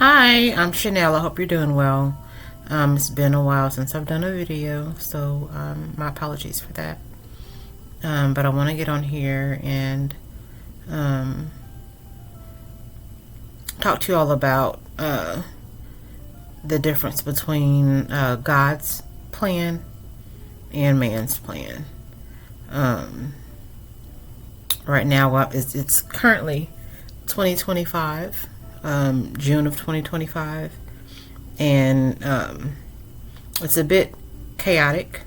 Hi, I'm Chanel. I hope you're doing well. It's been a while since I've done a video, so my apologies for that. But I want to get on here and talk to you all about the difference between God's plan and man's plan. Right now, it's currently 2025. June of 2025, and it's a bit chaotic,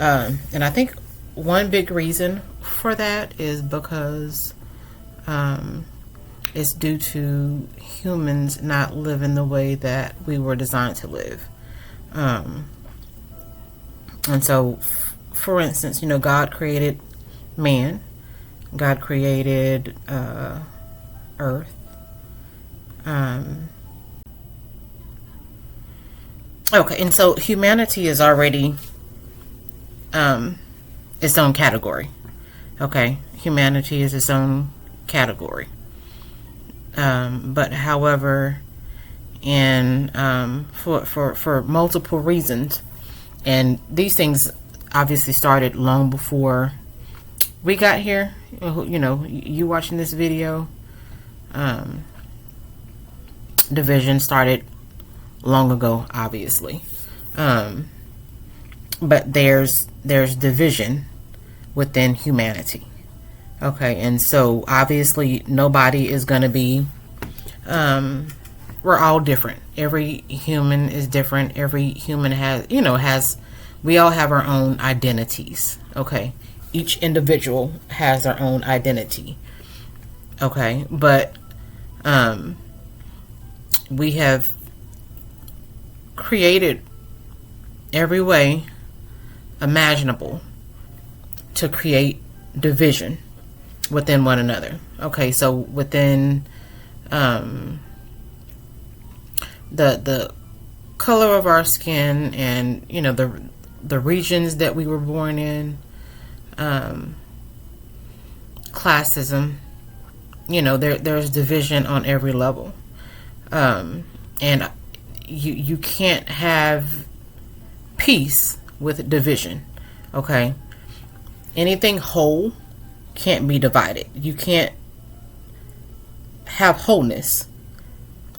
and I think one big reason for that is because it's due to humans not living the way that we were designed to live. And so, for instance, God created man, God created earth. Okay, and so humanity is already its own category. Okay, humanity is its own category. But however, and for multiple reasons, and these things obviously started long before we got here. You watching this video. Division started long ago, obviously, but there's division within humanity. Okay, and so obviously nobody is going to be. We're all different. Every human is different. Every human has we all have our own identities. Okay, each individual has their own identity. Okay, but we have created every way imaginable to create division within one another. Okay, so within the color of our skin, and the regions that we were born in, classism, there's division on every level. And you can't have peace with division. Okay, anything whole can't be divided. You can't have wholeness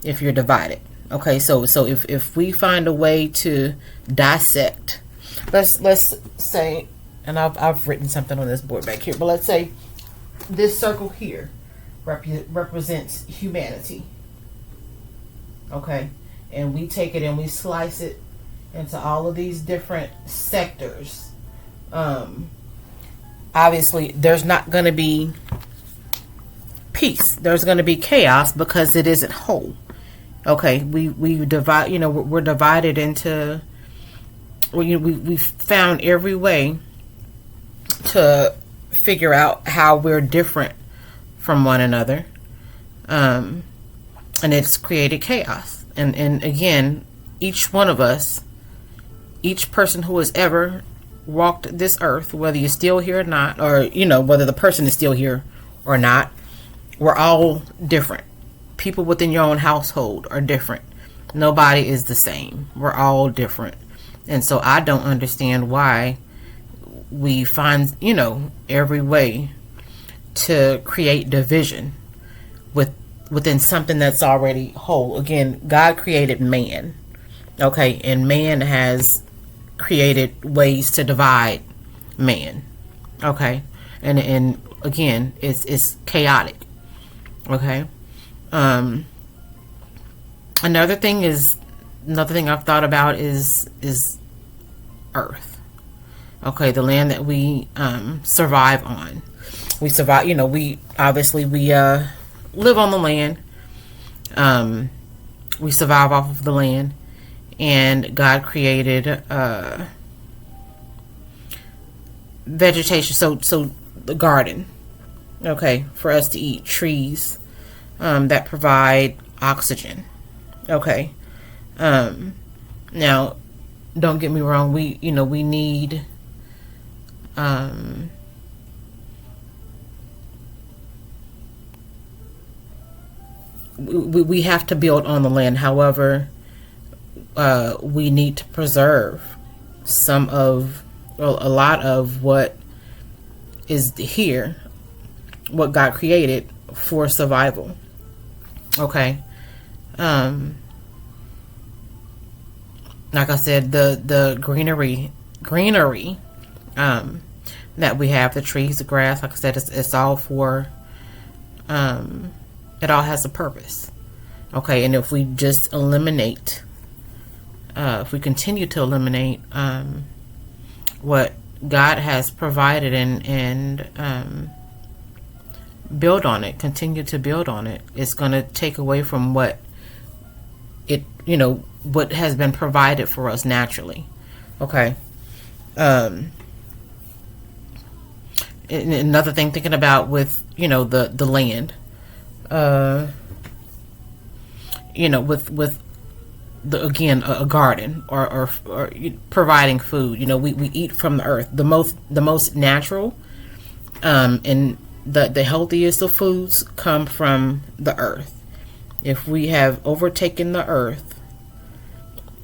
if you're divided. Okay, so if we find a way to dissect, let's say, and I've written something on this board back here, but let's say this circle here represents humanity. Okay, and we take it and we slice it into all of these different sectors. Obviously, there's not going to be peace. There's going to be chaos because it isn't whole. Okay, we divide. We're divided into. We found every way to figure out how we're different from one another. And it's created chaos. And again, each one of us, each person who has ever walked this earth, whether you're still here or not, or, whether the person is still here or not, we're all different. People within your own household are different. Nobody is the same. We're all different. And so I don't understand why we find, every way to create division within something that's already whole. Again, God created man. Okay, and man has created ways to divide man. Okay, and again, it's chaotic. Okay. Another thing I've thought about is Earth. Okay, the land that we survive on. We survive. We obviously live on the land. We survive off of the land, and God created vegetation. So the garden. Okay, for us to eat, trees that provide oxygen. Okay. Now, don't get me wrong. We need we have to build on the land. However, we need to preserve some of, well, a lot of what is here, what God created for survival. Okay. Like I said, the greenery that we have, the trees, the grass, like I said, it's all for, it all has a purpose. Okay, and if we just eliminate, if we continue to eliminate what God has provided and build on it, continue to build on it, it's going to take away from what it, what has been provided for us naturally. Okay. And another thing, thinking about with, the land, with the, again, a garden or providing food, we eat from the earth, the most natural, and the healthiest of foods come from the earth. If we have overtaken the earth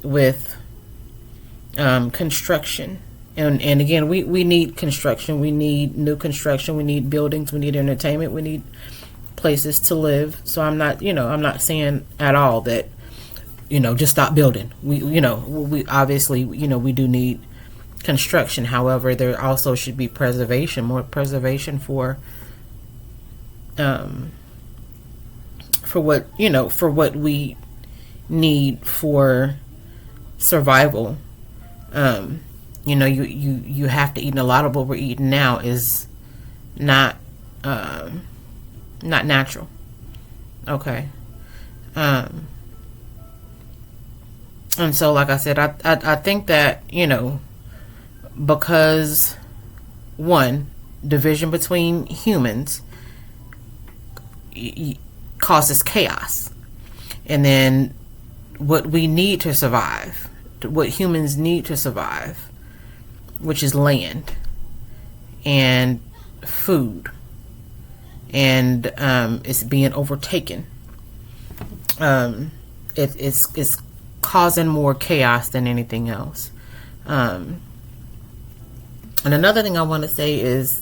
with construction, and again, we need construction, we need new construction, we need buildings, we need entertainment, we need places to live. So I'm not saying at all that just stop building. We obviously, we do need construction. However, there also should be more preservation for what we need for survival. You have to eat, and a lot of what we're eating now is not natural. Okay. And so, like I said, I think that, because, one, division between humans causes chaos. And then what we need to survive, what humans need to survive, which is land and food, and it's being overtaken. It's causing more chaos than anything else. And another thing I want to say is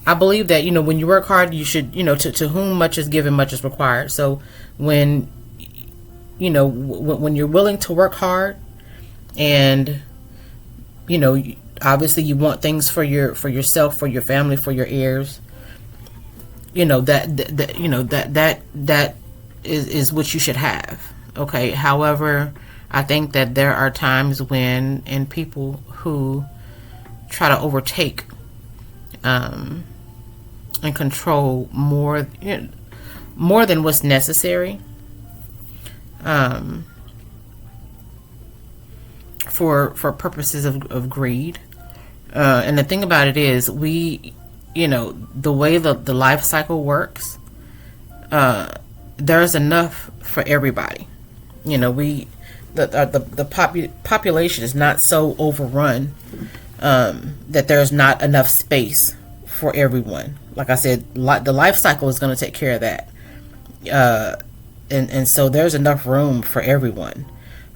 I believe that, when you work hard, you should, to whom much is given, much is required. So when you're willing to work hard, and, obviously you want things for yourself, for your family, for your heirs, that is what you should have. Okay. However, I think that there are times when, and people who try to overtake, and control more than what's necessary, for purposes of greed. And the thing about it is, the way the life cycle works, there's enough for everybody. The population is not so overrun that there's not enough space for everyone. Like I said, the life cycle is going to take care of that. And so there's enough room for everyone.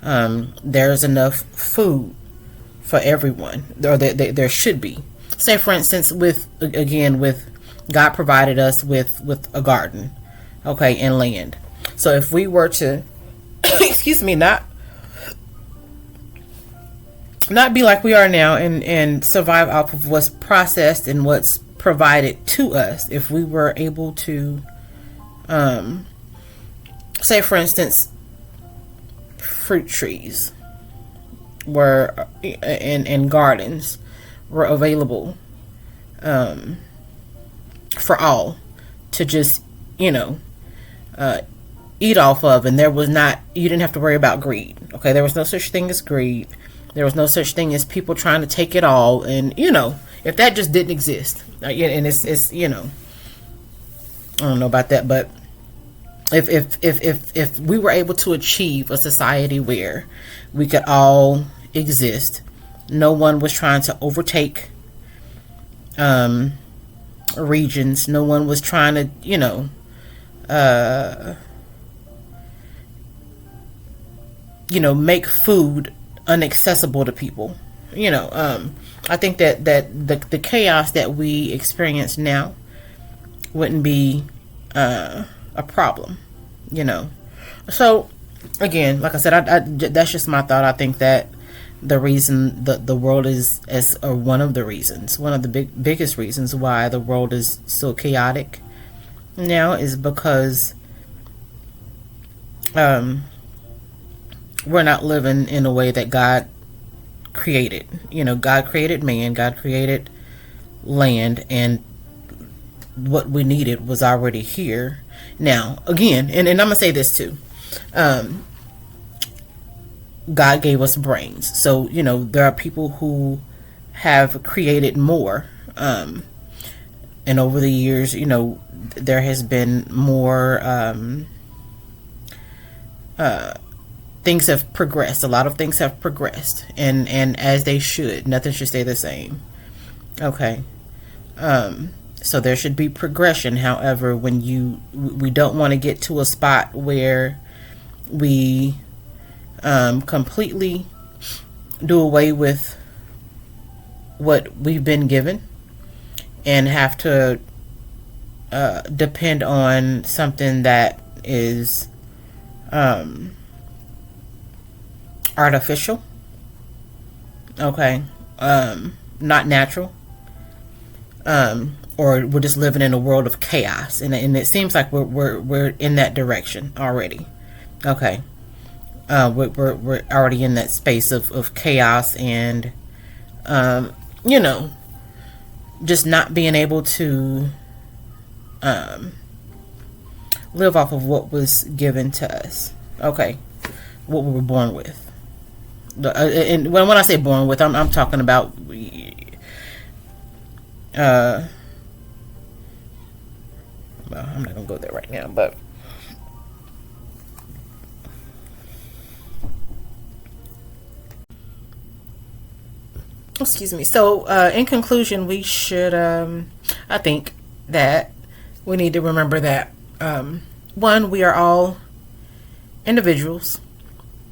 There's enough food for everyone, or there should be. Say, for instance, with God provided us with a garden, okay, and land. So if we were to, excuse me, not be like we are now and survive off of what's processed and what's provided to us, if we were able to, say, for instance, fruit trees were and gardens were available for all to just eat off of, and you didn't have to worry about greed. Okay, there was no such thing as greed. There was no such thing as people trying to take it all, and if that just didn't exist, and it's I don't know about that, but if we were able to achieve a society where we could all exist, no one was trying to overtake regions. No one was trying to, make food inaccessible to people. I think that the chaos that we experience now wouldn't be a problem. So again, like I said, I that's just my thought. I think that the reason the world is one of the biggest reasons why the world is so chaotic now is because we're not living in a way that God created. God created man, God created land, and what we needed was already here. Now, again, and I'm gonna say this too. God gave us brains. So, there are people who have created more. And over the years, there has been more, things have progressed. A lot of things have progressed, and as they should. Nothing should stay the same. Okay. So there should be progression. However, we don't want to get to a spot where we completely do away with what we've been given and have to depend on something that is artificial. Okay. Not natural. Or we're just living in a world of chaos, and it seems like we're in that direction already. Okay. We're already in that space of chaos and just not being able to live off of what was given to us. Okay. What we were born with. And when I say born with, I'm talking about well, I'm not gonna go there right now, but excuse me. So in conclusion, we should I think that we need to remember that one, we are all individuals.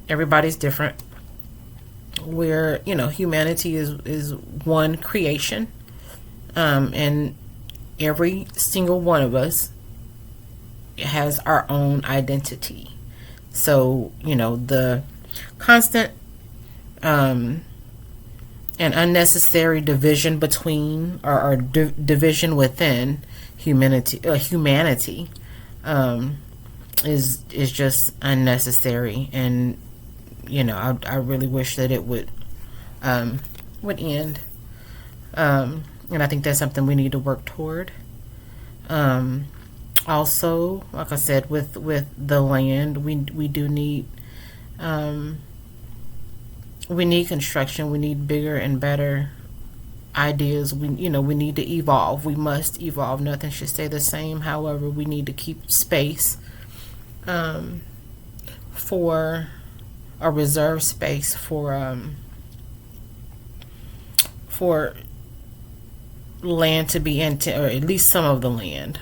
Everybody's different. We're, humanity is one creation, and every single one of us has our own identity. So, the constant and unnecessary division between or division within humanity is just unnecessary, and I really wish that it would end. And I think that's something we need to work toward. Also, like I said, with the land, we do need construction. We need bigger and better ideas. We need to evolve. We must evolve. Nothing should stay the same. However, we need to keep space for a reserve space for land to be or at least some of the land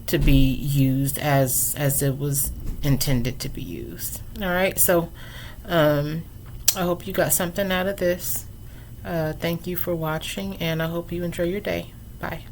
to be used as it was intended to be used. All right, so I hope you got something out of this. Thank you for watching, and I hope you enjoy your day. Bye.